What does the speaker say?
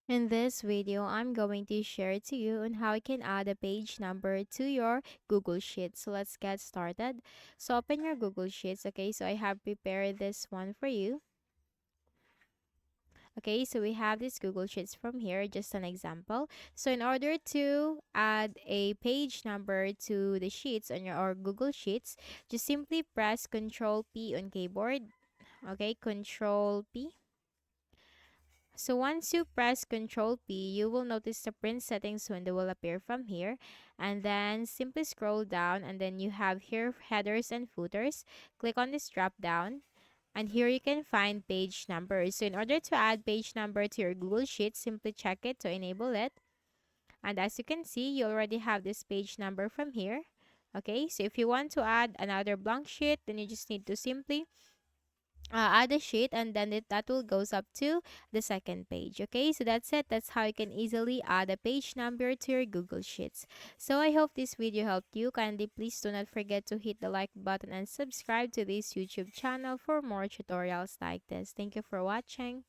In this video, I'm going to share to you on how you can add a page number to your Google Sheets. So let's get started. So open your Google Sheets. Okay, so I have prepared this one for you. Okay, so we have this Google Sheets from here, just an example. So in order to add a page number to the sheets on your or Google Sheets, just simply press Control P on keyboard. Okay, Control P. So once you press Control P, you will notice the print settings window will appear from here. And then simply scroll down and then you have here headers and footers. Click on this drop down. And here you can find page numbers. So in order to add page number to your Google Sheet, simply check it to enable it. And as you can see, you already have this page number from here. Okay, so if you want to add another blank sheet, then you just need to simply add a sheet and then that will goes up to the second page. Okay, so that's it. That's how you can easily add a page number to your Google Sheets. So I hope this video helped you. Kindly please do not forget to hit the like button and subscribe to this YouTube channel for more tutorials like this. Thank you for watching.